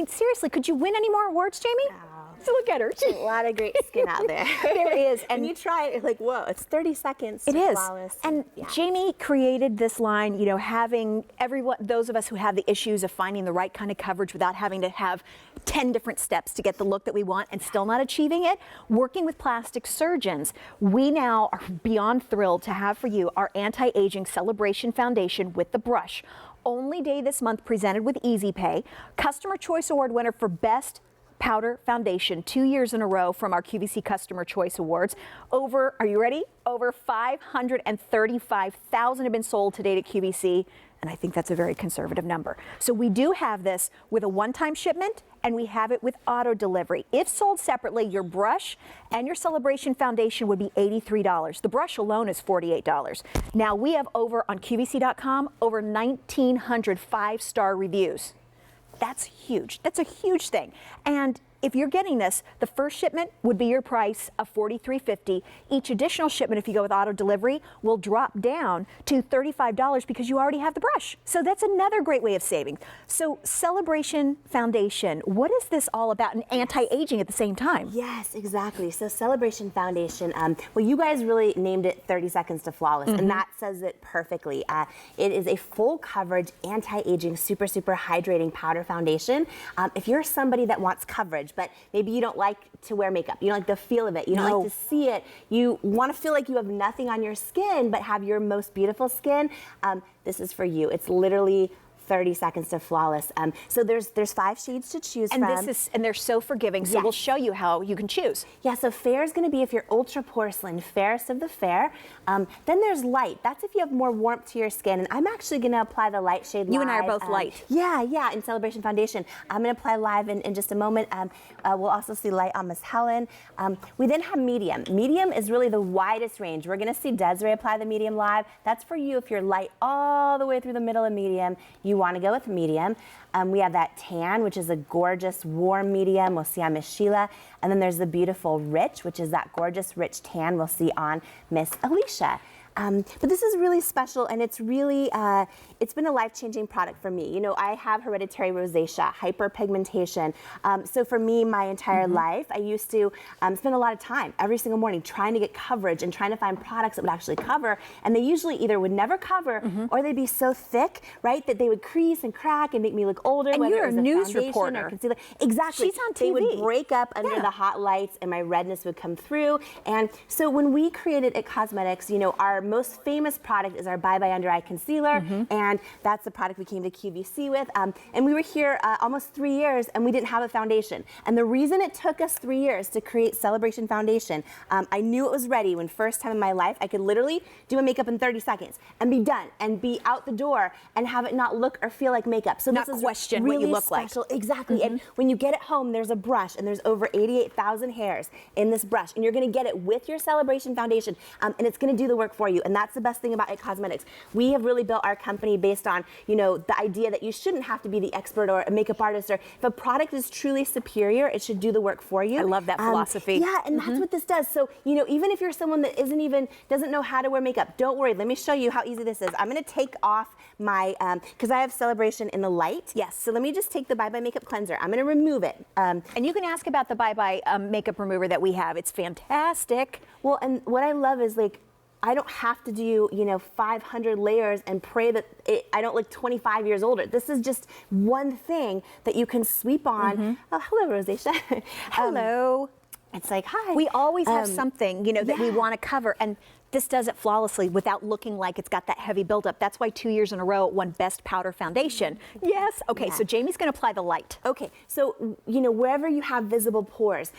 mean, seriously, could you win any more awards, Jamie? So look at her. There's a lot of great skin out there. There is. And you try it, like, whoa, it's 30 seconds. It is. Flawless. And Jamie created this line, you know, having those of us who have the issues of finding the right kind of coverage without having to have 10 different steps to get the look that we want and still not achieving it. Working with plastic surgeons, we now are beyond thrilled to have for you our anti-aging celebration foundation with the brush. Only day this month presented with Easy Pay. Customer Choice Award winner for Best Powder Foundation 2 years in a row from our QVC Customer Choice Awards. Over, are you ready? Over 535,000 have been sold to date at QVC, and I think that's a very conservative number. So we do have this with a one-time shipment, and we have it with auto delivery. If sold separately, your brush and your celebration foundation would be $83. The brush alone is $48. Now we have over on QVC.com over 1,900 five-star reviews. That's huge. That's a huge thing. And if you're getting this, the first shipment would be your price of $43.50. Each additional shipment, if you go with auto delivery, will drop down to $35 because you already have the brush. So that's another great way of saving. So Celebration Foundation, what is this all about? And anti-aging at the same time. Yes, exactly. So Celebration Foundation, well, you guys really named it 30 Seconds to Flawless, and that says it perfectly. It is a full coverage, anti-aging, super hydrating powder foundation. If you're somebody that wants coverage, but maybe you don't like to wear makeup, you don't like the feel of it, you don't like to see it, you want to feel like you have nothing on your skin but have your most beautiful skin, this is for you. It's literally 30 Seconds to Flawless. So there's 5 shades to choose from. And they're so forgiving, so we'll show you how you can choose. Yeah, so fair is gonna be if you're ultra porcelain, fairest of the fair. Then there's light. That's if you have more warmth to your skin. And I'm actually gonna apply the light shade live. You and I are both light. Yeah, in Celebration Foundation. I'm gonna apply live in just a moment. We'll also see light on Miss Helen. We then have medium. Medium is really the widest range. We're gonna see Desiree apply the medium live. That's for you if you're light all the way through the middle of medium. You want to go with medium. We have that tan, which is a gorgeous warm medium. We'll see on Miss Sheila. And then there's the beautiful rich, which is that gorgeous rich tan we'll see on Miss Alicia. But this is really special, and it's really, it's been a life-changing product for me. You know, I have hereditary rosacea, hyperpigmentation. So for me, my entire life, I used to spend a lot of time every single morning trying to get coverage and trying to find products that would actually cover. And they usually either would never cover, or they'd be so thick, right, that they would crease and crack and make me look older. And you're a news reporter. Or concealer. Exactly. She's on TV. They would break up under the hot lights, and my redness would come through. And so when we created IT Cosmetics, you know, our most famous product is our Bye Bye Under Eye Concealer, and that's the product we came to QVC with. And we were here almost 3 years, and we didn't have a foundation. And the reason it took us 3 years to create Celebration Foundation, I knew it was ready when first time in my life I could literally do a makeup in 30 seconds and be done and be out the door and have it not look or feel like makeup. So not this is question really what you look special. like. Exactly. And when you get it home, there's a brush, and there's over 88,000 hairs in this brush, and you're going to get it with your Celebration Foundation, and it's going to do the work for you. And that's the best thing about IT Cosmetics. We have really built our company based on, you know, the idea that you shouldn't have to be the expert or a makeup artist, or if a product is truly superior, it should do the work for you. I love that philosophy. Yeah, and that's what this does. So, you know, even if you're someone that doesn't know how to wear makeup, don't worry. Let me show you how easy this is. I'm going to take off my, because I have Celebration in the light. Yes. So let me just take the Bye Bye Makeup Cleanser. I'm going to remove it. And you can ask about the Bye Bye makeup remover that we have. It's fantastic. Well, and what I love is, like, I don't have to do, you know, 500 layers and pray that I don't look 25 years older. This is just one thing that you can sweep on. Oh, hello, Rosacea. Hello. It's like, hi. We always have something, you know, that we want to cover, and this does it flawlessly without looking like it's got that heavy buildup. That's why 2 years in a row it won Best Powder Foundation. Yes. Okay, so Jamie's going to apply the light. Okay, so, you know, wherever you have visible pores,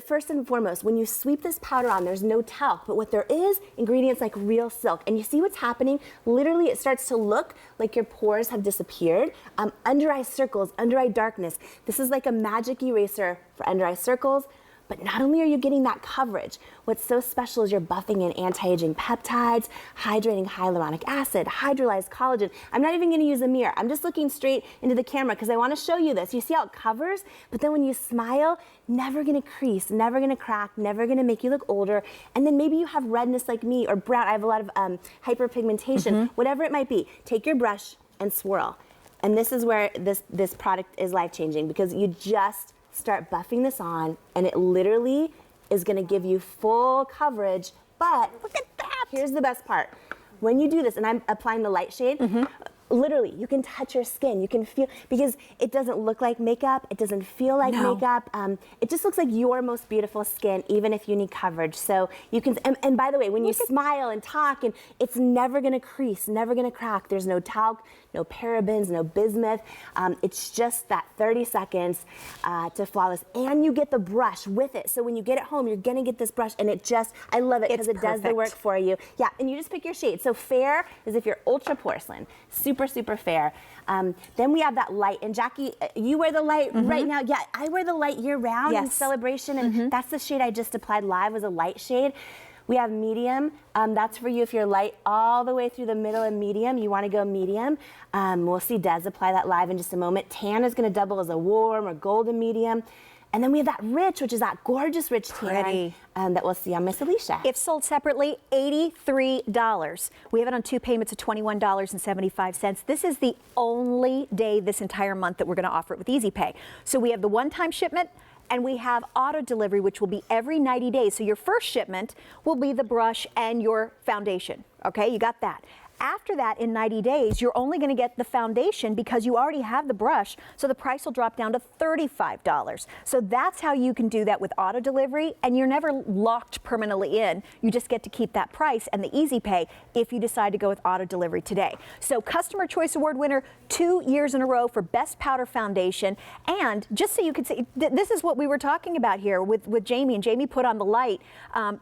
first and foremost, when you sweep this powder on, there's no talc, but what there is, ingredients like real silk. And you see what's happening? Literally, it starts to look like your pores have disappeared. Under eye circles, under eye darkness. This is like a magic eraser for under eye circles. But not only are you getting that coverage, what's so special is you're buffing in anti-aging peptides, hydrating hyaluronic acid, hydrolyzed collagen. I'm not even going to use a mirror. I'm just looking straight into the camera because I want to show you this. You see how it covers? But then when you smile, never going to crease, never going to crack, never going to make you look older. And then maybe you have redness like me or brown. I have a lot of hyperpigmentation, whatever it might be. Take your brush and swirl. And this is where this product is life-changing, because you just start buffing this on, and it literally is going to give you full coverage. But look at that. Here's the best part. When you do this, and I'm applying the light shade, literally, you can touch your skin. You can feel, because it doesn't look like makeup. It doesn't feel like makeup. It just looks like your most beautiful skin, even if you need coverage. So you can, and by the way, when you smile and talk, and it's never gonna crease, never gonna crack. There's no talc, no parabens, no bismuth. It's just that 30 seconds to flawless. And you get the brush with it. So when you get it home, you're gonna get this brush, and it just, I love it because it does the work for you. Yeah, and you just pick your shade. So fair is if you're ultra porcelain. Super, super fair. Then we have that light. And Jackie, you wear the light right now. Yeah, I wear the light year round in celebration. And that's the shade I just applied live, was a light shade. We have medium. That's for you if you're light all the way through the middle and medium. You want to go medium. We'll see Des apply that live in just a moment. Tan is going to double as a warm or golden medium. And then we have that rich, which is that gorgeous rich tan that we'll see on Miss Alicia. If sold separately, $83. We have it on 2 payments of $21.75. This is the only day this entire month that we're going to offer it with Easy Pay. So we have the one-time shipment, and we have auto delivery, which will be every 90 days. So your first shipment will be the brush and your foundation. Okay, you got that. After that, in 90 days, you're only going to get the foundation because you already have the brush, so the price will drop down to $35. So that's how you can do that with auto delivery, and you're never locked permanently in. You just get to keep that price and the Easy Pay if you decide to go with auto delivery today. So Customer Choice Award winner 2 years in a row for Best Powder Foundation. And just so you can see, this is what we were talking about here with Jamie, and Jamie put on the light.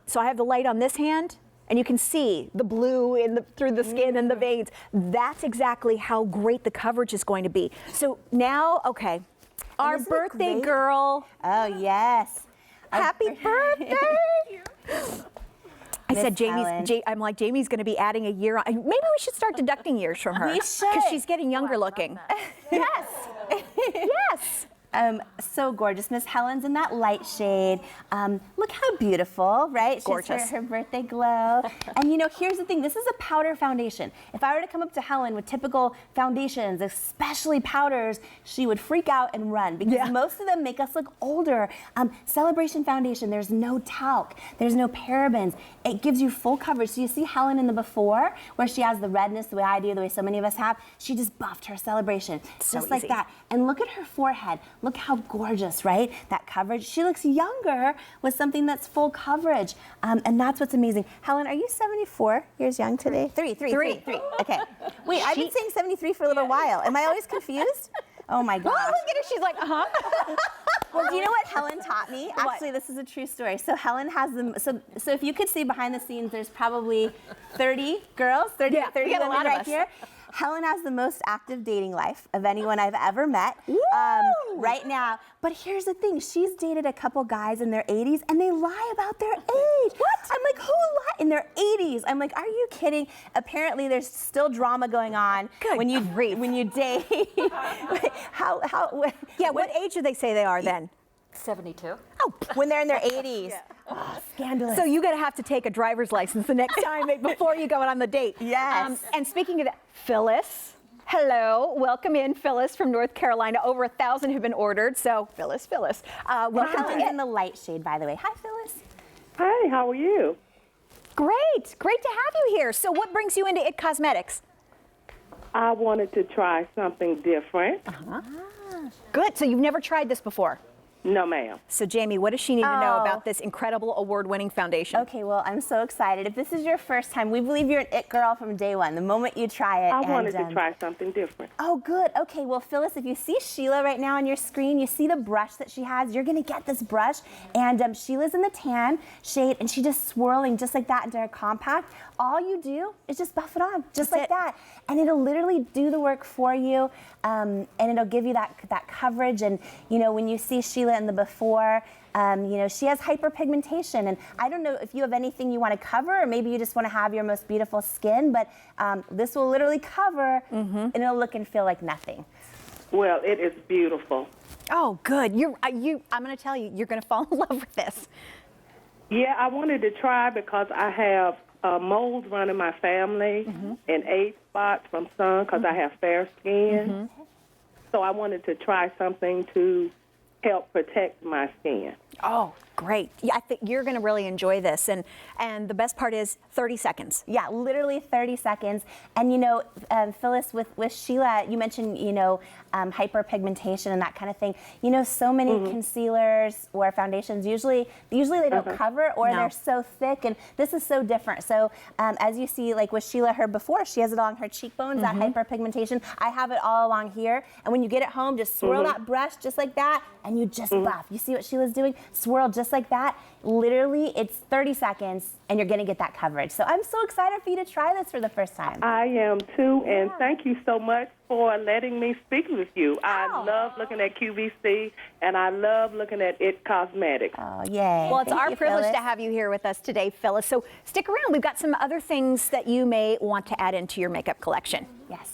So I have the light on this hand, and you can see the blue through the skin and the veins. That's exactly how great the coverage is going to be. So now, okay, our birthday girl. Oh, yes. Happy birthday. I said, I'm like, Jamie's going to be adding a year on. Maybe we should start deducting years from her. We should. Because she's getting younger looking. Yes. Yes. So gorgeous. Miss Helen's in that light shade. Look how beautiful, right? Gorgeous. She's her birthday glow. And you know, here's the thing. This is a powder foundation. If I were to come up to Helen with typical foundations, especially powders, she would freak out and run, because most of them make us look older. Celebration Foundation, there's no talc. There's no parabens. It gives you full coverage. So you see Helen in the before, where she has the redness the way I do, the way so many of us have. She just buffed her Celebration. So just like that. And look at her forehead. Look how gorgeous, right? That coverage. She looks younger with something that's full coverage. And that's what's amazing. Helen, are you 74 years young today? Three. Okay. Wait, I've been saying 73 for a little while. Am I always confused? Oh my gosh. Oh, look at her. She's like, Well, do you know what Helen taught me? Actually, this is a true story. So Helen has them. So if you could see behind the scenes, there's probably 30 girls, 30 women right here. Helen has the most active dating life of anyone I've ever met right now. But here's the thing. She's dated a couple guys in their 80s, and they lie about their age. What? I'm like, who lied? In their 80s. I'm like, are you kidding? Apparently, there's still drama going on when you date. What age do they say they are then? 72. Oh, when they're in their 80s. Oh, scandalous. So you're going to have to take a driver's license the next time before you go on the date. Yes. And speaking of that, Phyllis. Hello, welcome in, Phyllis from North Carolina. Over 1,000 have been ordered, so Phyllis. Welcome in the light shade, by the way. Hi, Phyllis. Hi, how are you? Great to have you here. So what brings you into IT Cosmetics? I wanted to try something different. Good, so you've never tried this before? No, ma'am. So Jamie, what does she need to know about this incredible award-winning foundation? Okay, well, I'm so excited. If this is your first time, we believe you're an it girl from day one, the moment you try it. I wanted to try something different. Oh, good. Okay, well, Phyllis, if you see Sheila right now on your screen, you see the brush that she has. You're going to get this brush. And Sheila's in the tan shade, and she's just swirling just like that into her compact. All you do is just buff it on, just like that. And it'll literally do the work for you, and it'll give you that coverage. And, you know, when you see Sheila in the before, you know, she has hyperpigmentation. And I don't know if you have anything you want to cover, or maybe you just want to have your most beautiful skin, but this will literally cover, and it'll look and feel like nothing. Well, it is beautiful. Oh, good. I'm going to tell you, you're going to fall in love with this. Yeah, I wanted to try because I have moles run in my family and age spots from sun because I have fair skin. So I wanted to try something to help protect my skin. Oh, great. Yeah, I think you're going to really enjoy this. And the best part is 30 seconds. Yeah, literally 30 seconds. And you know, Phyllis, with Sheila, you mentioned, you know, hyperpigmentation and that kind of thing. You know, so many concealers or foundations, usually they don't cover, or they're so thick, and this is so different. So as you see, like with Sheila, her before, she has it along her cheekbones, that hyperpigmentation. I have it all along here. And when you get it home, just swirl that brush just like that, and you just buff. You see what Sheila's doing? Swirl just like that. Literally, it's 30 seconds, and you're going to get that coverage. So I'm so excited for you to try this for the first time. I am too, and thank you so much for letting me speak with you. I love looking at QVC, and I love looking at IT Cosmetics. Oh, yay. Well, it's Thank our you, privilege Phyllis. to have you here with us today, Phyllis. So stick around. We've got some other things that you may want to add into your makeup collection. Yes.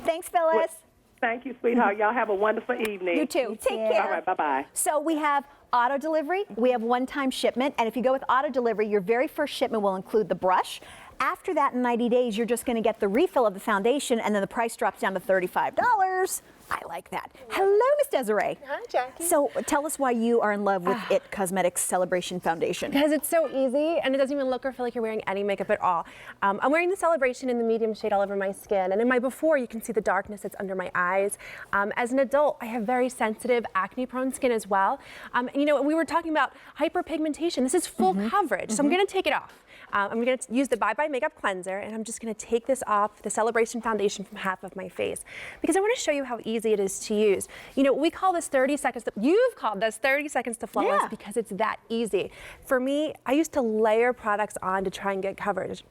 Thanks, Phyllis. Thank you, sweetheart. Y'all have a wonderful evening. You too. Take care. All right, bye-bye. So we have auto delivery, we have one-time shipment, and if you go with auto delivery, your very first shipment will include the brush. After that, in 90 days, you're just going to get the refill of the foundation, and then the price drops down to $35. I like that. Hello, Miss Desiree. Hi, Jackie. So tell us why you are in love with IT Cosmetics Celebration Foundation. Because it's so easy, and it doesn't even look or feel like you're wearing any makeup at all. I'm wearing the Celebration in the medium shade all over my skin, and in my before, you can see the darkness that's under my eyes. As an adult, I have very sensitive, acne-prone skin as well. And, you know, we were talking about hyperpigmentation. This is full coverage, so I'm going to take it off. I'm going to use the Bye Bye Makeup Cleanser, and I'm just going to take this off the Celebration Foundation from half of my face, because I want to show you how easy it is to use. You know, we call this 30 seconds. You've called this 30 seconds to flawless because it's that easy. For me, I used to layer products on to try and get coverage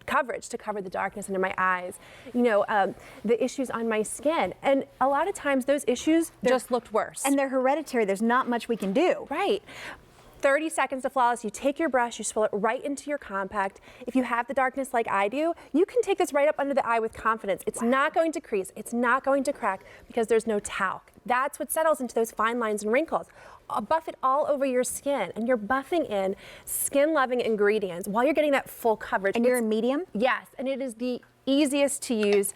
to cover the darkness under my eyes. You know, the issues on my skin, and a lot of times those issues just looked worse. And they're hereditary. There's not much we can do. Right. 30 seconds to flawless. You take your brush, you swirl it right into your compact. If you have the darkness like I do, you can take this right up under the eye with confidence. It's not going to crease, it's not going to crack, because there's no talc. That's what settles into those fine lines and wrinkles. Buff it all over your skin, and you're buffing in skin-loving ingredients while you're getting that full coverage. And you're in medium? Yes, and it is the easiest to use.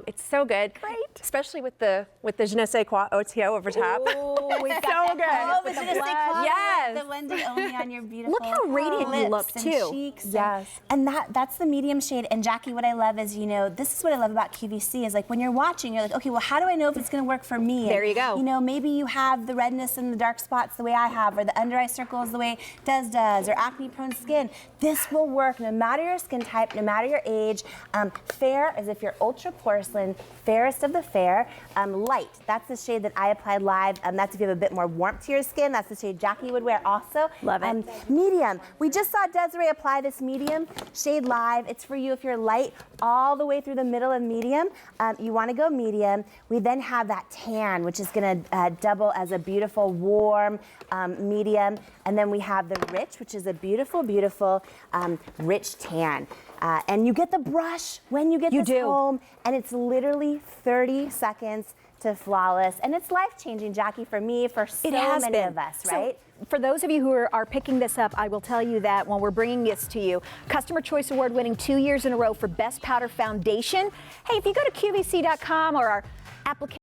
It's so good. Great. Especially with the je ne sais quoi OTO over top. Oh, we've It's got so good. Oh, with the the je ne sais blood. quoi, Yes. the blended only on your beautiful Look how radiant you look, lips and too. cheeks. Yes. And that's the medium shade. And Jackie, what I love is, you know, this is what I love about QVC is, like, when you're watching, you're like, okay, well, how do I know if it's going to work for me? There And, you go. You know, maybe you have the redness and the dark spots the way I have, or the under eye circles the way Des does, or acne-prone skin. This will work no matter your skin type, no matter your age. Fair as if you're ultra porcelain, fairest of the fair. Light, that's the shade that I applied live. That's if you have a bit more warmth to your skin. That's the shade Jackie would wear also. Love it. Medium, we just saw Desiree apply this medium shade live. It's for you if you're light all the way through the middle of medium. You want to go medium. We then have that tan, which is going to double as a beautiful warm medium. And then we have the rich, which is a beautiful, beautiful rich tan. And you get the brush when you get this home, and it's literally 30 seconds to flawless. And it's life-changing, Jackie, for me, for so many of us, right? So, for those of you who are picking this up, I will tell you that when we're bringing this to you, Customer Choice Award winning 2 years in a row for Best Powder Foundation. Hey, if you go to QVC.com or our application,